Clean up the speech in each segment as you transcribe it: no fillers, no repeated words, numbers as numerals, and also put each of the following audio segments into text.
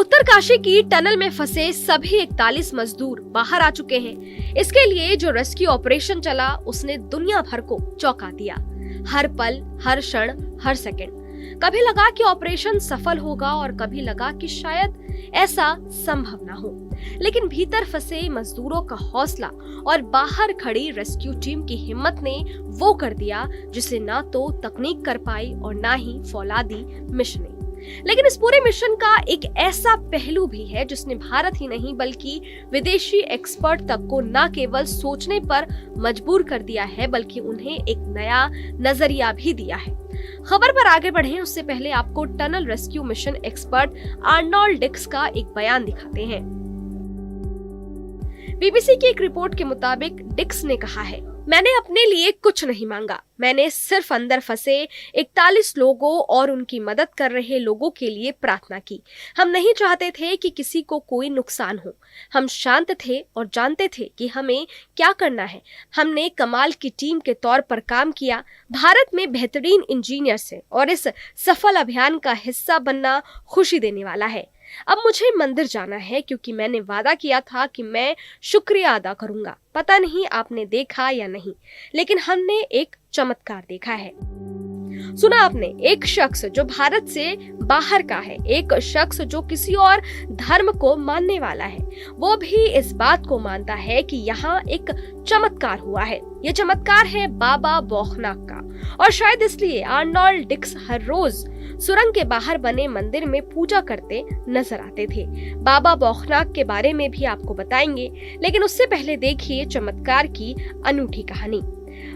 उत्तरकाशी की टनल में फंसे सभी 41 मजदूर बाहर आ चुके हैं। इसके लिए जो रेस्क्यू ऑपरेशन चला उसने दुनिया भर को चौंका दिया। हर पल, हर क्षण, हर सेकंड कभी लगा कि ऑपरेशन सफल होगा और कभी लगा कि शायद ऐसा संभव ना हो। लेकिन भीतर फंसे मजदूरों का हौसला और बाहर खड़ी रेस्क्यू टीम की हिम्मत ने वो कर दिया जिसे ना तो तकनीक कर पाई और ना ही फौलादी मिशनें। लेकिन इस पूरे मिशन का एक ऐसा पहलू भी है जिसने भारत ही नहीं बल्कि विदेशी एक्सपर्ट तक को न केवल सोचने पर मजबूर कर दिया है बल्कि उन्हें एक नया नजरिया भी दिया है। खबर पर आगे बढ़ें उससे पहले आपको tunnel rescue mission expert Arnold डिक्स का एक बयान दिखाते हैं। बीबीसी की एक रिपोर्ट के मुताबिक डिक्स ने कहा है, मैंने अपने लिए कुछ नहीं मांगा, मैंने सिर्फ अंदर फंसे 41 लोगों और उनकी मदद कर रहे लोगों के लिए प्रार्थना की। हम नहीं चाहते थे कि किसी को कोई नुकसान हो। हम शांत थे और जानते थे कि हमें क्या करना है। हमने कमाल की टीम के तौर पर काम किया। भारत में बेहतरीन इंजीनियर्स हैं और इस सफल अभियान का हिस्सा बनना खुशी देने वाला है। अब मुझे मंदिर जाना है क्योंकि मैंने वादा किया था कि मैं शुक्रिया अदा करूंगा। पता नहीं आपने देखा या नहीं, लेकिन हमने एक चमत्कार देखा है। सुना आपने, एक शख्स जो भारत से बाहर का है, एक शख्स जो किसी और धर्म को मानने वाला है, वो भी इस बात को मानता है कि यहाँ एक चमत्कार हुआ है। ये चमत्कार है बाबा बौखनाक का और शायद इसलिए आर्नोल्ड डिक्स हर रोज सुरंग के बाहर बने मंदिर में पूजा करते नजर आते थे। बाबा बौखनाक के बारे में भी आपको बताएंगे, लेकिन उससे पहले देखिए चमत्कार की अनूठी कहानी।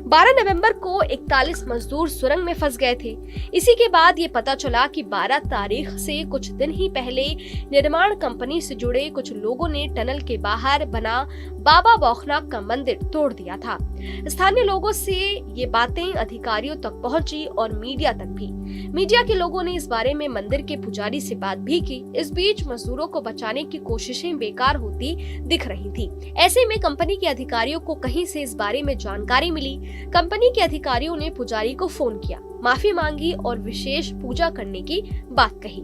12 नवंबर को 41 मजदूर सुरंग में फंस गए थे। इसी के बाद ये पता चला कि 12 तारीख से कुछ दिन ही पहले निर्माण कंपनी से जुड़े कुछ लोगों ने टनल के बाहर बना बाबा बौखनाक का मंदिर तोड़ दिया था। स्थानीय लोगों से ये बातें अधिकारियों तक पहुंची और मीडिया तक भी। मीडिया के लोगों ने इस बारे में मंदिर के पुजारी से बात भी की। इस बीच मजदूरों को बचाने की कोशिशें बेकार होती दिख रही थी। ऐसे में कंपनी के अधिकारियों को कहीं से इस बारे में जानकारी मिली। कंपनी के अधिकारियों ने पुजारी को फोन किया, माफी मांगी और विशेष पूजा करने की बात कही।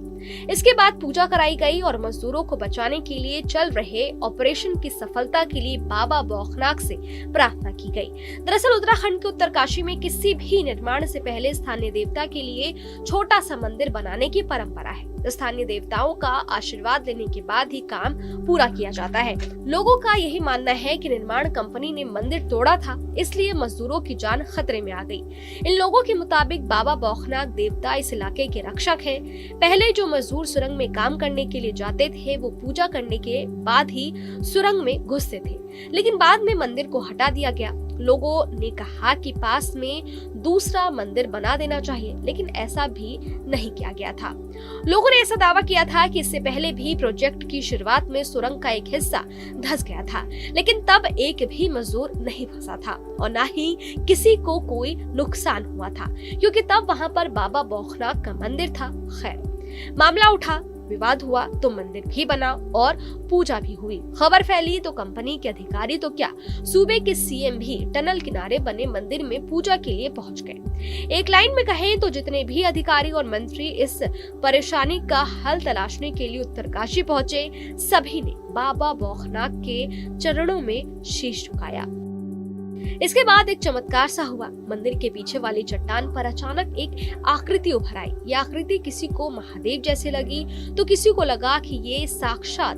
इसके बाद पूजा कराई गई और मजदूरों को बचाने के लिए चल रहे ऑपरेशन की सफलता के लिए बाबा बौखनाक से प्रार्थना की गई। दरअसल उत्तराखंड के उत्तरकाशी में किसी भी निर्माण से पहले स्थानीय देवता के लिए छोटा सा मंदिर बनाने की परंपरा है। स्थानीय देवताओं का आशीर्वाद लेने के बाद ही काम पूरा किया जाता है। लोगों का यही मानना है कि निर्माण कंपनी ने मंदिर तोड़ा था, इसलिए मजदूरों की जान खतरे में आ गई। इन लोगों के मुताबिक बाबा बौखनाक देवता इस इलाके के रक्षक हैं। पहले जो मजदूर सुरंग में काम करने के लिए जाते थे वो पूजा करने के बाद ही सुरंग में घुसते थे, लेकिन बाद में मंदिर को हटा दिया गया। लोगों ने कहा कि पास में दूसरा मंदिर बना देना चाहिए, लेकिन ऐसा भी नहीं किया गया था। लोगों ने ऐसा दावा किया था कि इससे पहले भी प्रोजेक्ट की शुरुआत में सुरंग का एक हिस्सा धंस गया था, लेकिन तब एक भी मजदूर नहीं फंसा था और न ही किसी को कोई नुकसान हुआ था, क्योंकि तब वहां पर बाबा बौखनाक का मंदिर था। खैर, मामला उठा, विवाद हुआ तो मंदिर भी बना और पूजा भी हुई। खबर फैली तो कंपनी के अधिकारी तो क्या, सूबे के सीएम भी टनल किनारे बने मंदिर में पूजा के लिए पहुंच गए। एक लाइन में कहें तो जितने भी अधिकारी और मंत्री इस परेशानी का हल तलाशने के लिए उत्तरकाशी पहुंचे, सभी ने बाबा बौखनाक के चरणों में शीश झुकाया। इसके बाद एक चमत्कार सा हुआ। मंदिर के पीछे वाली चट्टान पर अचानक एक आकृति उभर आई। ये आकृति किसी को महादेव जैसे लगी तो किसी को लगा कि ये साक्षात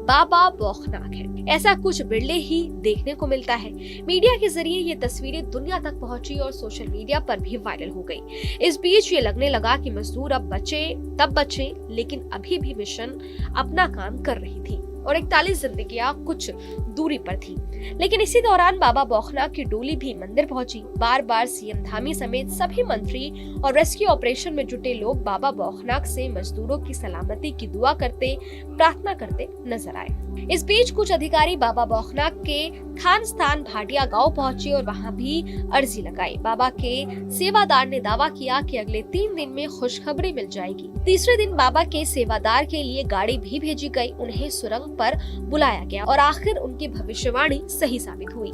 बाबा बौखनाक है। ऐसा कुछ बिरले ही देखने को मिलता है। मीडिया के जरिए ये तस्वीरें दुनिया तक पहुंची और सोशल मीडिया पर भी वायरल हो गई। इस बीच ये लगने लगा कि मजदूर अब बचे तब बचे, लेकिन अभी भी मिशन अपना काम कर रही थी और 41 जिंदगियां कुछ दूरी पर थी। लेकिन इसी दौरान बाबा बौखनाक की डोली भी मंदिर पहुंची। बार बार सीएम धामी समेत सभी मंत्री और रेस्क्यू ऑपरेशन में जुटे लोग बाबा बौखनाक से मजदूरों की सलामती की दुआ करते, प्रार्थना करते नजर आए। इस बीच कुछ अधिकारी बाबा बौखनाक के थान स्थान भाटिया गांव पहुंचे और वहां भी अर्जी लगाई। बाबा के सेवादार ने दावा किया कि अगले 3 दिन में खुशखबरी मिल जाएगी। तीसरे दिन बाबा के सेवादार के लिए गाड़ी भी भेजी गई। उन्हें सुरंग पर बुलाया गया और आखिर उनकी भविष्यवाणी सही साबित हुई।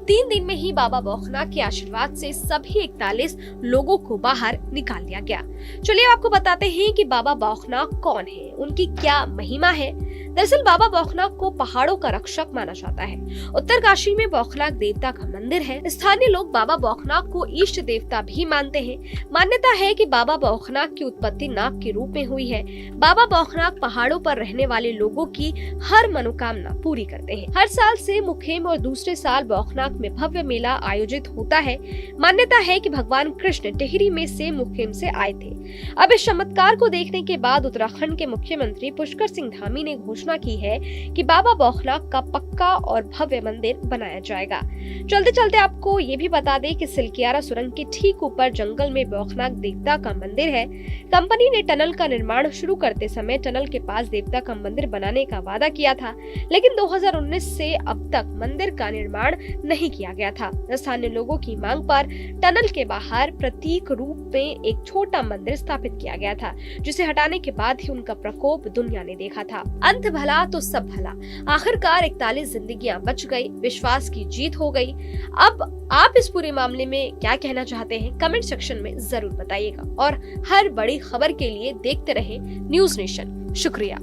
3 दिन में ही बाबा बौखनाक के आशीर्वाद से सभी 41 लोगों को बाहर निकाल दिया गया। चलिए आपको बताते हैं कि बाबा बौखनाक कौन है, उनकी क्या महिमा है। दरअसल बाबा बौखनाक को पहाड़ों का रक्षक माना जाता है। उत्तरकाशी में बौखनाक देवता का मंदिर है। स्थानीय लोग बाबा बौखनाक को इष्ट देवता भी मानते हैं। मान्यता है कि बाबा बौखनाक की उत्पत्ति नाग के रूप में हुई है। बाबा बौखनाक पहाड़ों पर रहने वाले लोगों की हर मनोकामना पूरी करते हैं। हर साल से मुखेम और दूसरे साल बौखनाक में भव्य मेला आयोजित होता है। मान्यता है कि भगवान कृष्ण टिहरी में से मुखेम से आए थे। अब इस चमत्कार को देखने के बाद उत्तराखंड के मुख्यमंत्री पुष्कर सिंह धामी ने घोषणा की है कि बाबा बौखनाक का पक्का और भव्य मंदिर बनाया जाएगा। चलते चलते आपको ये भी बता दें कि सिलकियारा सुरंग के ठीक ऊपर जंगल में बौखनाक देवता का मंदिर है। कंपनी ने टनल का निर्माण शुरू करते समय टनल के पास देवता का मंदिर बनाने का वादा किया था, लेकिन 2019 से अब तक मंदिर का निर्माण नहीं किया गया था। स्थानीय लोगों की मांग पर टनल के बाहर प्रतीक रूप में एक छोटा मंदिर स्थापित किया गया था, जिसे हटाने के बाद ही उनका प्रकोप दुनिया ने देखा था। अंत भला तो सब भला, आखिरकार 41 जिंदगियां बच गई, विश्वास की जीत हो गई। अब आप इस पूरे मामले में क्या कहना चाहते हैं, कमेंट सेक्शन में जरूर बताइएगा और हर बड़ी खबर के लिए देखते रहे न्यूज़ नेशन। शुक्रिया।